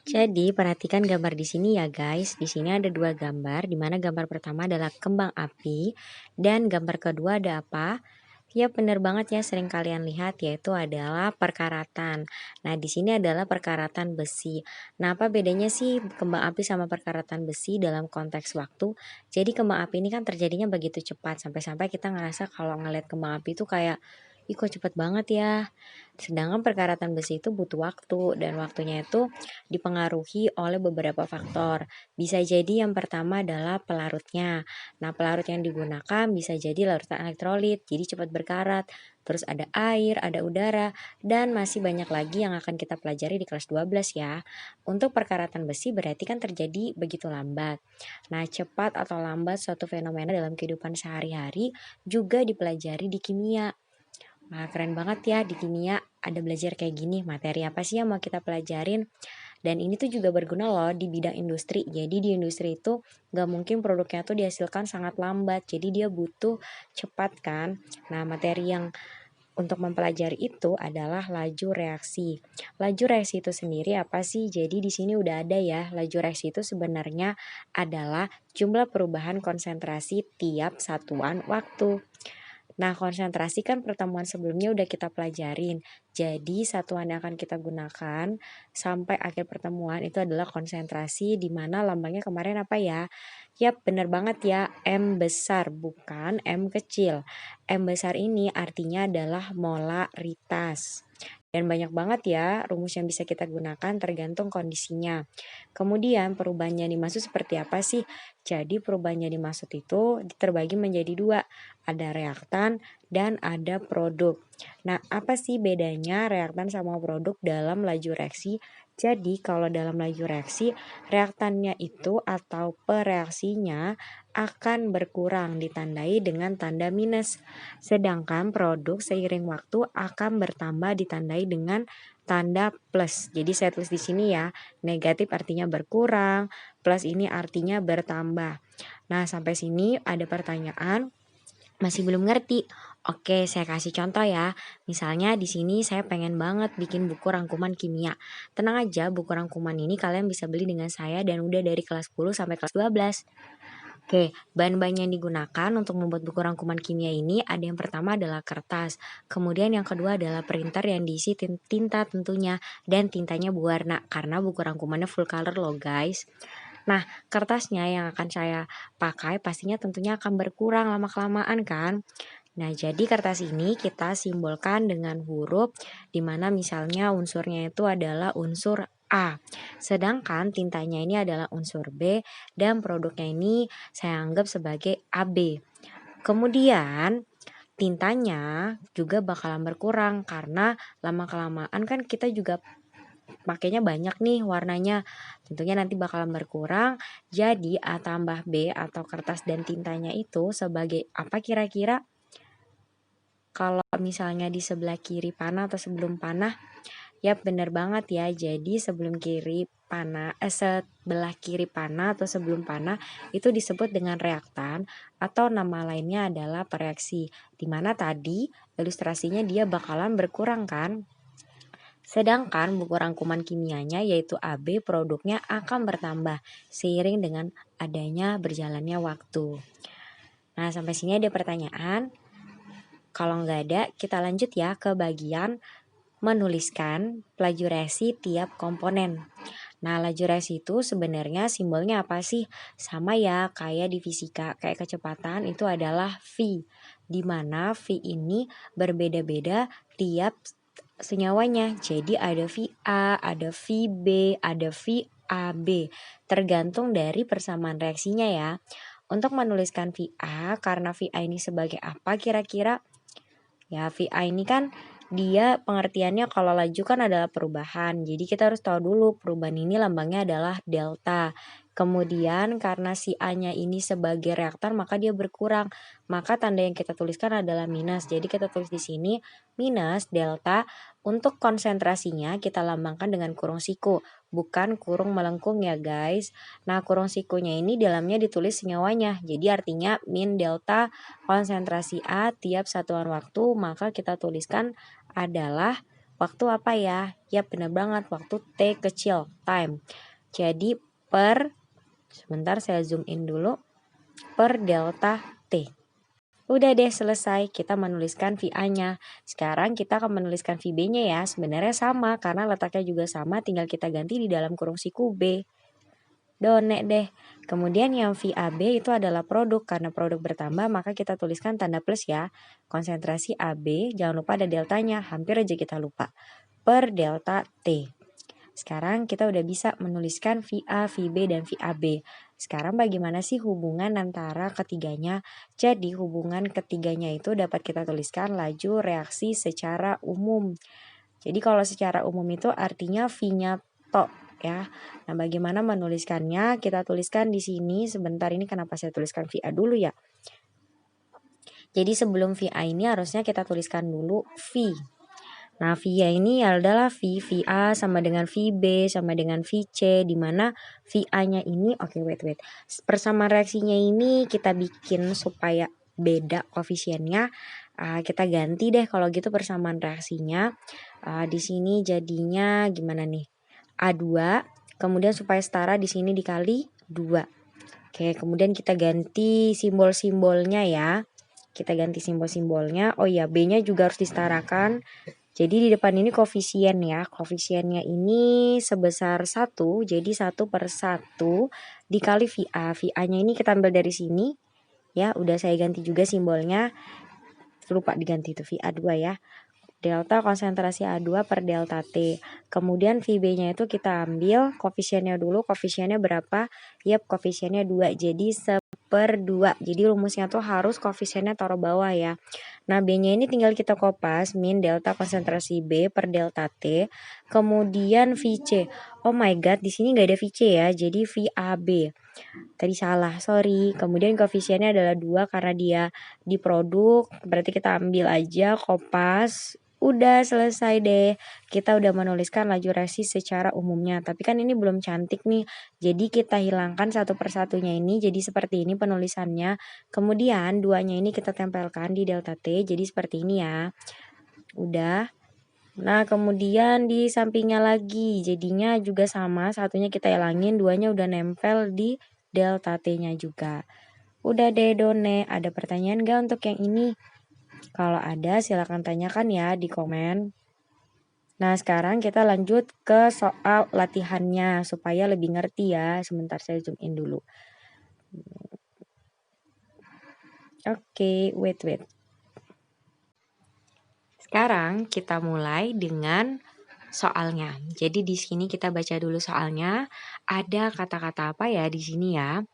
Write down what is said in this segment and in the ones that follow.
Jadi, perhatikan gambar di sini ya guys. Di sini ada dua gambar, di mana gambar pertama adalah kembang api dan gambar kedua ada apa? Ya benar banget ya, sering kalian lihat yaitu adalah perkaratan. Nah, di sini adalah perkaratan besi. Nah, apa bedanya sih kembang api sama perkaratan besi dalam konteks waktu? Jadi kembang api ini kan terjadinya begitu cepat sampai-sampai kita ngerasa kalau ngeliat kembang api itu kayak ih kok cepet banget ya. Sedangkan perkaratan besi itu butuh waktu dan waktunya itu dipengaruhi oleh beberapa faktor. Bisa jadi yang pertama adalah pelarutnya. Nah, pelarut yang digunakan bisa jadi larutan elektrolit, jadi cepat berkarat. Terus ada air, ada udara, dan masih banyak lagi yang akan kita pelajari di kelas 12 ya. Untuk perkaratan besi berarti kan terjadi begitu lambat. Nah, cepat atau lambat suatu fenomena dalam kehidupan sehari-hari juga dipelajari di kimia. Wah, keren banget ya di kimia ada belajar kayak gini. Materi apa sih yang mau kita pelajarin? Dan ini tuh juga berguna loh di bidang industri. Jadi di industri itu nggak mungkin produknya tuh dihasilkan sangat lambat. Jadi dia butuh cepat kan. Nah, materi yang untuk mempelajari itu adalah laju reaksi. Laju reaksi itu sendiri apa sih? Jadi di sini udah ada ya. Laju reaksi itu sebenarnya adalah jumlah perubahan konsentrasi tiap satuan waktu. Nah, konsentrasi kan pertemuan sebelumnya udah kita pelajarin. Jadi, satuan yang akan kita gunakan sampai akhir pertemuan itu adalah konsentrasi di mana lambangnya kemarin apa ya? Yap, bener banget ya, M besar bukan M kecil. M besar ini artinya adalah molaritas. Dan banyak banget ya rumus yang bisa kita gunakan tergantung kondisinya. Kemudian perubahan yang dimaksud seperti apa sih? Jadi perubahan yang dimaksud itu terbagi menjadi dua. Ada reaktan dan ada produk. Nah, apa sih bedanya reaktan sama produk dalam laju reaksi? Jadi, kalau dalam laju reaksi, reaktannya itu atau pereaksinya akan berkurang ditandai dengan tanda minus. Sedangkan produk seiring waktu akan bertambah ditandai dengan tanda plus. Jadi saya tulis di sini ya, negatif artinya berkurang, plus ini artinya bertambah. Nah, sampai sini ada pertanyaan masih belum ngerti. Oke, saya kasih contoh ya. Misalnya di sini saya pengen banget bikin buku rangkuman kimia. Tenang aja, buku rangkuman ini kalian bisa beli dengan saya dan udah dari kelas 10 sampai kelas 12. Oke, bahan-bahan yang digunakan untuk membuat buku rangkuman kimia ini ada yang pertama adalah kertas, kemudian yang kedua adalah printer yang diisi tinta tentunya, dan tintanya berwarna karena buku rangkumannya full color loh guys. Nah, kertasnya yang akan saya pakai pastinya tentunya akan berkurang lama-kelamaan kan. Nah, jadi kertas ini kita simbolkan dengan huruf di mana misalnya unsurnya itu adalah unsur A. Sedangkan tintanya ini adalah unsur B dan produknya ini saya anggap sebagai AB. Kemudian tintanya juga bakalan berkurang karena lama-kelamaan kan kita juga makanya banyak nih warnanya. Tentunya nanti bakalan berkurang. Jadi A tambah B atau kertas dan tintanya itu sebagai apa kira-kira? Kalau misalnya di sebelah kiri panah atau sebelum panah, ya benar banget ya. Jadi sebelum kiri panah, sebelah kiri panah atau sebelum panah itu disebut dengan reaktan atau nama lainnya adalah pereaksi. Dimana tadi ilustrasinya dia bakalan berkurang kan? Sedangkan buku rangkuman kimianya yaitu AB produknya akan bertambah seiring dengan adanya berjalannya waktu. Nah, sampai sini ada pertanyaan. Kalau nggak ada, kita lanjut ya ke bagian menuliskan laju reaksi tiap komponen. Nah, laju reaksi itu sebenarnya simbolnya apa sih? Sama ya kayak di fisika, kayak kecepatan itu adalah V. Di mana V ini berbeda-beda tiap senyawanya. Jadi ada VA, ada VB, ada VAB. Tergantung dari persamaan reaksinya ya. Untuk menuliskan VA, karena VA ini sebagai apa kira-kira? Ya, VA ini kan dia pengertiannya kalau laju kan adalah perubahan. Jadi kita harus tahu dulu perubahan ini lambangnya adalah delta. Kemudian karena si A-nya ini sebagai reaktan maka dia berkurang. Maka tanda yang kita tuliskan adalah minus. Jadi kita tulis di sini minus delta. Untuk konsentrasinya kita lambangkan dengan kurung siku, bukan kurung melengkung ya guys. Nah, kurung sikunya ini dalamnya ditulis senyawanya. Jadi artinya min delta konsentrasi A tiap satuan waktu, maka kita tuliskan adalah Waktu apa ya? Ya benar banget, waktu T kecil, time. Jadi sebentar saya zoom in dulu, per delta T. Udah deh selesai, kita menuliskan VA-nya. Sekarang kita akan menuliskan VB-nya ya. Sebenarnya sama, karena letaknya juga sama, tinggal kita ganti di dalam kurung siku B. Donek deh. Kemudian yang VAB itu adalah produk, karena produk bertambah maka kita tuliskan tanda plus ya. Konsentrasi AB, jangan lupa ada deltanya, hampir aja kita lupa. Per delta T. Sekarang kita udah bisa menuliskan VA, VB, dan VAB. Sekarang bagaimana sih hubungan antara ketiganya? Jadi hubungan ketiganya itu dapat kita tuliskan laju reaksi secara umum. Jadi kalau secara umum itu artinya V-nya tok ya. Nah, bagaimana menuliskannya? Kita tuliskan di sini. Sebentar, ini kenapa saya tuliskan VA dulu ya? Jadi sebelum VA ini harusnya kita tuliskan dulu V. Nah, VA ini adalah VA sama dengan VB sama dengan VC, di mana VA-nya ini, wait. Persamaan reaksinya ini kita bikin supaya beda koefisiennya. Kita ganti deh kalau gitu persamaan reaksinya. Di sini jadinya gimana nih? A2, kemudian supaya setara di sini dikali 2. Oke, kemudian kita ganti simbol-simbolnya ya. Kita ganti simbol-simbolnya. Oh iya, B-nya juga harus disetarakan. Jadi di depan ini koefisien ya. Koefisiennya ini sebesar 1. Jadi 1/1 dikali VA. VA-nya ini kita ambil dari sini. Ya, udah saya ganti juga simbolnya. Lupa diganti itu VA2 ya. Delta konsentrasi A2 per delta T. Kemudian VB-nya itu kita ambil koefisiennya dulu. Koefisiennya berapa? Yap, koefisiennya 2. Jadi 1/2. Jadi rumusnya tuh harus koefisiennya taruh bawah ya. Nah, B-nya ini tinggal kita kopas, min delta konsentrasi B per delta T. Kemudian VC. Oh my god, di sini nggak ada VC ya. Jadi VAB. Tadi salah, sorry. Kemudian koefisiennya adalah 2 karena dia di produk. Berarti kita ambil aja, kopas. Udah selesai deh. Kita udah menuliskan laju reaksi secara umumnya. Tapi kan ini belum cantik nih. Jadi kita hilangkan satu persatunya ini. Jadi seperti ini penulisannya. Kemudian duanya ini kita tempelkan di delta T. Jadi seperti ini ya. Udah. Nah, kemudian di sampingnya lagi. Jadinya juga sama. Satunya kita hilangin. Duanya udah nempel di delta T-nya juga. Udah deh Done. Ada pertanyaan gak untuk yang ini? Kalau ada silakan tanyakan ya di komen. Nah, sekarang kita lanjut ke soal latihannya supaya lebih ngerti ya. Sebentar saya zoom in dulu. Oke, wait. Sekarang kita mulai dengan soalnya. Jadi di sini kita baca dulu soalnya. Ada kata-kata apa ya di sini ya?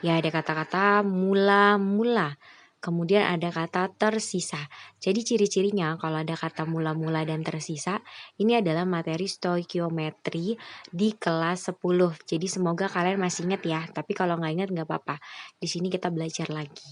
Ya, ada kata-kata mula-mula. Kemudian ada kata tersisa. Jadi ciri-cirinya kalau ada kata mula-mula dan tersisa, ini adalah materi stoikiometri di kelas 10. Jadi semoga kalian masih ingat ya. Tapi kalau nggak ingat nggak apa-apa. Di sini kita belajar lagi.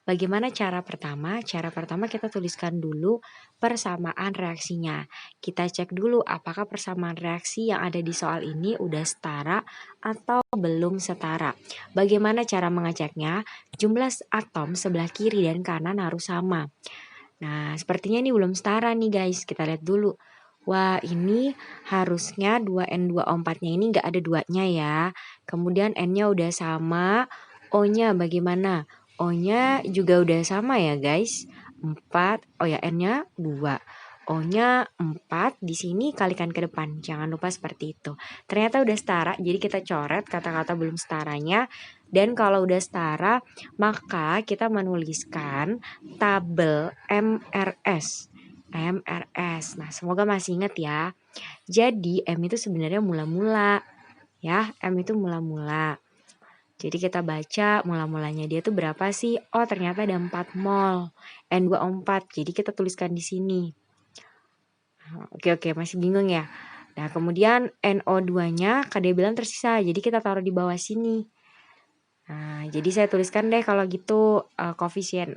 Bagaimana cara pertama? Cara pertama kita tuliskan dulu persamaan reaksinya. Kita cek dulu apakah persamaan reaksi yang ada di soal ini udah setara atau belum setara. Bagaimana cara mengeceknya? Jumlah atom sebelah kiri dan kanan harus sama. Nah, sepertinya ini belum setara nih guys. Kita lihat dulu. Wah, ini harusnya 2N2O4-nya ini nggak ada 2-nya ya. Kemudian N-nya udah sama. O-nya bagaimana? O-nya juga udah sama ya guys. 4. Oh ya, N-nya 2. O-nya 4. Di sini kalikan ke depan. Jangan lupa seperti itu. Ternyata udah setara. Jadi kita coret kata-kata belum setaranya. Dan kalau udah setara, maka kita menuliskan tabel MRS. MRS. Nah, semoga masih ingat ya. Jadi M itu sebenarnya mula-mula. Ya, M itu mula-mula. Jadi kita baca mula-mulanya dia tuh berapa sih? Oh, ternyata ada 4 mol. N2O4. Jadi kita tuliskan di sini. Oke, masih bingung ya. Nah, kemudian NO2-nya dia bilang tersisa. Jadi kita taruh di bawah sini. Nah, jadi saya tuliskan deh kalau gitu koefisien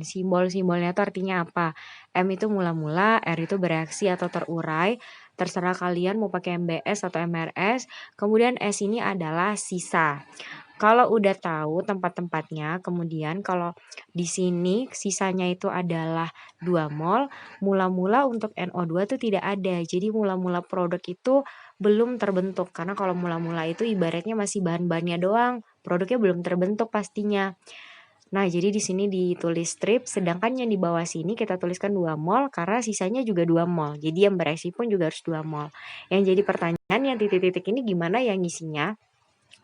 simbol-simbolnya itu artinya apa? M itu mula-mula, R itu bereaksi atau terurai. Terserah kalian mau pakai MBS atau MRS. Kemudian S ini adalah sisa. Kalau udah tahu tempat-tempatnya, kemudian kalau di sini sisanya itu adalah 2 mol, mula-mula untuk NO2 tuh tidak ada. Jadi mula-mula produk itu belum terbentuk, karena kalau mula-mula itu ibaratnya masih bahan-bahannya doang, produknya belum terbentuk pastinya. Nah, jadi di sini ditulis strip, sedangkan yang di bawah sini kita tuliskan 2 mol karena sisanya juga 2 mol. Jadi yang bereaksi pun juga harus 2 mol. Yang jadi pertanyaan yang titik-titik ini gimana yang ngisinya?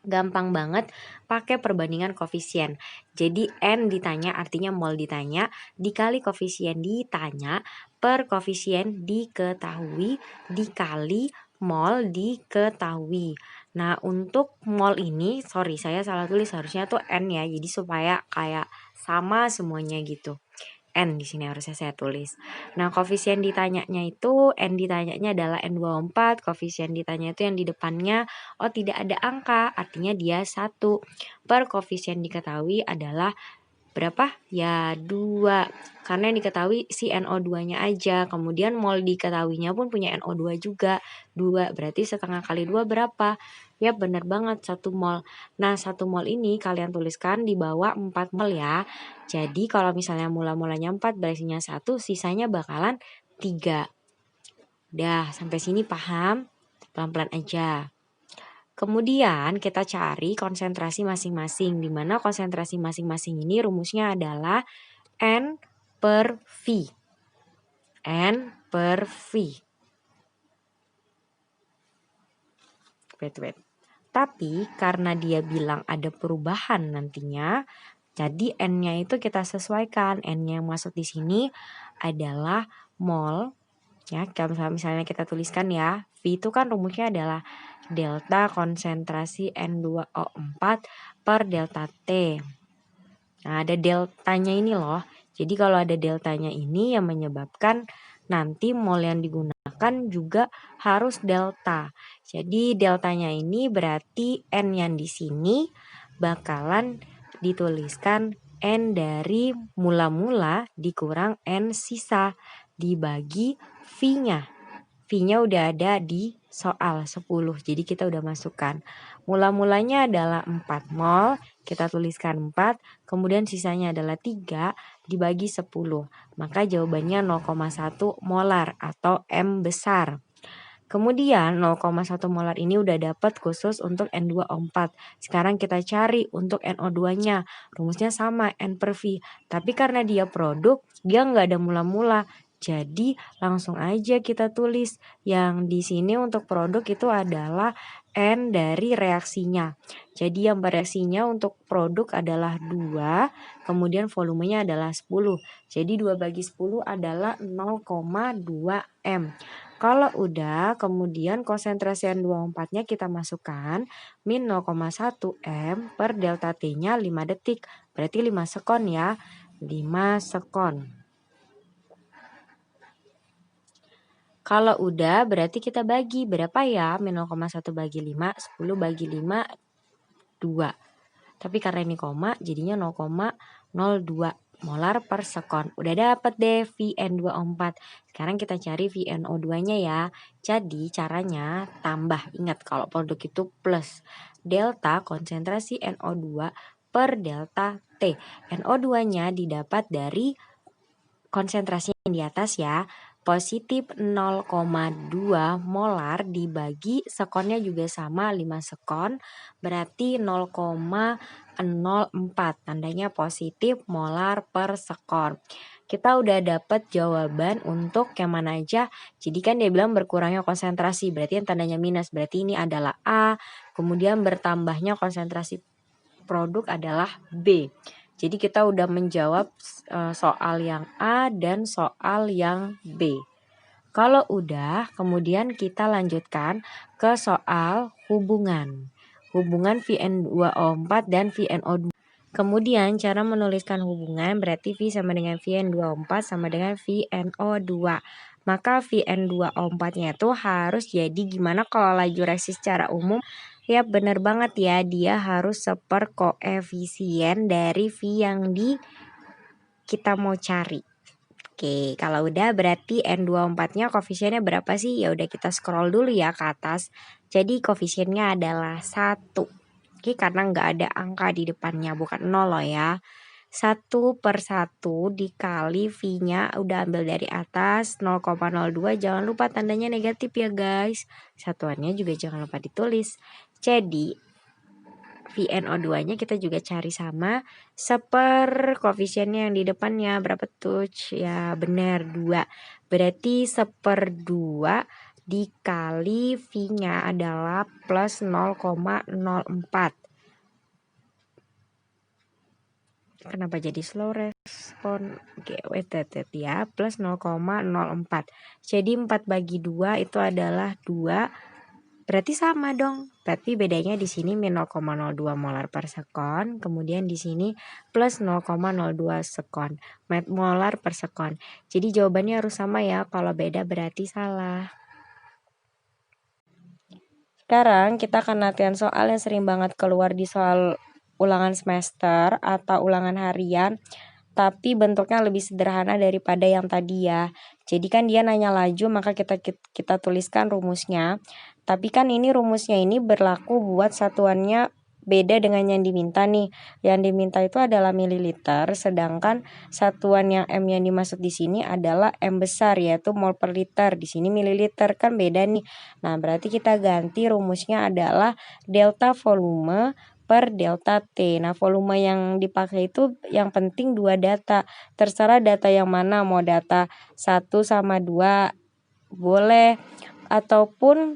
Gampang banget pakai perbandingan koefisien. Jadi N ditanya artinya mol ditanya, dikali koefisien ditanya, per koefisien diketahui, dikali mol diketahui. Nah, untuk mol ini, sorry saya salah tulis, harusnya tuh N ya, jadi supaya kayak sama semuanya gitu. N di sini harusnya saya tulis. Nah, koefisien ditanyanya itu N ditanyanya adalah N24, koefisien ditanya itu yang di depannya tidak ada angka, artinya dia 1. Per koefisien diketahui adalah berapa? Ya 2. Karena yang diketahui si NO2-nya aja. Kemudian mol diketahuinya pun punya NO2 juga. 2 berarti setengah kali 2 berapa? Ya benar banget 1 mol. Nah 1 mol ini kalian tuliskan di bawah 4 mol ya. Jadi kalau misalnya mula-mulanya 4 berisinya 1, sisanya bakalan 3. Dah sampai sini paham? Pelan-pelan aja. Kemudian kita cari konsentrasi masing-masing, di mana konsentrasi masing-masing ini rumusnya adalah N per V. N per V. Wait. Tapi karena dia bilang ada perubahan nantinya, jadi N-nya itu kita sesuaikan. N-nya yang masuk di sini adalah mol. Ya, kalau misalnya kita tuliskan ya, V itu kan rumusnya adalah delta konsentrasi N2O4 per delta T. Nah, ada deltanya ini loh. Jadi kalau ada deltanya ini yang menyebabkan nanti mol yang digunakan juga harus delta. Jadi deltanya ini berarti N yang di sini bakalan dituliskan N dari mula-mula dikurang N sisa dibagi V-nya. V-nya udah ada di soal 10. Jadi kita udah masukkan. Mula-mulanya adalah 4 mol. Kita tuliskan 4. Kemudian sisanya adalah 3 dibagi 10. Maka jawabannya 0,1 molar atau M besar. Kemudian 0,1 molar ini udah dapat khusus untuk N2O4. Sekarang kita cari untuk NO2-nya. Rumusnya sama N per V. Tapi karena dia produk, dia nggak ada mula-mula. Jadi langsung aja kita tulis yang di sini untuk produk itu adalah N dari reaksinya. Jadi yang bereaksinya untuk produk adalah 2, kemudian volumenya adalah 10. Jadi 2 bagi 10 adalah 0,2 M. Kalau udah, kemudian konsentrasi N24-nya kita masukkan min 0,1 M per delta T-nya 5 detik. Berarti 5 sekon ya. 5 sekon. Kalau udah berarti kita bagi berapa ya? Min 0,1 bagi 5, 10 bagi 5, 2. Tapi karena ini koma jadinya 0,02 molar per sekon. Udah dapat deh VN2O4. Sekarang kita cari VNO2-nya ya. Jadi caranya tambah. Ingat kalau produk itu plus. Delta konsentrasi NO2 per delta T. NO2-nya didapat dari konsentrasi yang di atas ya. Positif 0,2 molar dibagi sekonnya juga sama 5 sekon. Berarti 0,04. Tandanya positif molar per sekon. Kita udah dapat jawaban untuk yang mana aja. Jadi kan dia bilang berkurangnya konsentrasi. Berarti yang tandanya minus. Berarti ini adalah A. Kemudian bertambahnya konsentrasi produk adalah B. Jadi kita udah menjawab soal yang A dan soal yang B. Kalau udah, kemudian kita lanjutkan ke soal hubungan. Hubungan VN2O4 dan VNO2. Kemudian cara menuliskan hubungan berarti V sama dengan VN2O4 sama dengan VNO2. Maka VN2O4-nya itu harus jadi gimana kalau laju reaksi secara umum? Ya benar banget ya, dia harus seper koefisien dari V yang kita mau cari. Oke, kalau udah berarti N24-nya koefisiennya berapa sih? Ya udah kita scroll dulu ya ke atas. Jadi koefisiennya adalah 1. Oke, karena nggak ada angka di depannya, bukan 0 loh ya. 1/1 dikali V-nya udah ambil dari atas 0,02, jangan lupa tandanya negatif ya guys. Satuannya juga jangan lupa ditulis. Jadi VNO2-nya kita juga cari sama koefisiennya yang di depannya berapa tuh? Ya benar 2. Berarti 1/2 dikali V-nya adalah plus 0,04. Kenapa jadi slow respon? Oke, wait ya, plus 0,04. Jadi 4 bagi 2 itu adalah 2. Berarti sama dong. Berarti bedanya di sini min 0,02 molar per sekon, kemudian di sini plus 0,02 sekon, molar per sekon. Jadi jawabannya harus sama ya, kalau beda berarti salah. Sekarang kita akan latihan soal yang sering banget keluar di soal ulangan semester atau ulangan harian, tapi bentuknya lebih sederhana daripada yang tadi ya. Jadi kan dia nanya laju, maka kita tuliskan rumusnya. Tapi kan ini rumusnya ini berlaku buat satuannya beda dengan yang diminta nih. Yang diminta itu adalah mililiter, sedangkan satuan yang M yang dimaksud di sini adalah M besar, yaitu mol per liter. Di sini mililiter, kan beda nih. Nah, berarti kita ganti rumusnya adalah delta volume per delta T. Nah, volume yang dipakai itu yang penting 2 data. Terserah data yang mana, mau data 1 sama 2 boleh, ataupun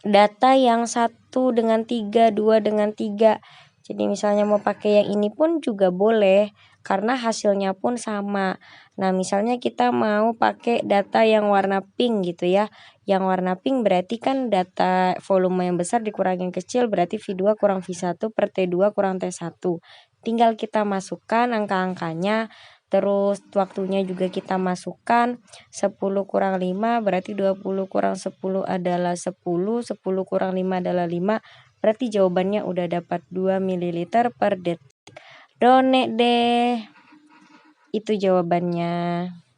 data yang 1 dengan 3, 2 dengan 3. Jadi misalnya mau pakai yang ini pun juga boleh, karena hasilnya pun sama. Nah, misalnya kita mau pakai data yang warna pink gitu ya. Yang warna pink berarti kan data volume yang besar dikurangi yang kecil, berarti V2 kurang V1 per T2 kurang T1. Tinggal kita masukkan angka-angkanya, terus waktunya juga kita masukkan. 10 kurang 5 berarti 20 kurang 10 adalah 10, 10 kurang 5 adalah 5. Berarti jawabannya udah dapat 2 ml per detik. Done deh. Itu jawabannya.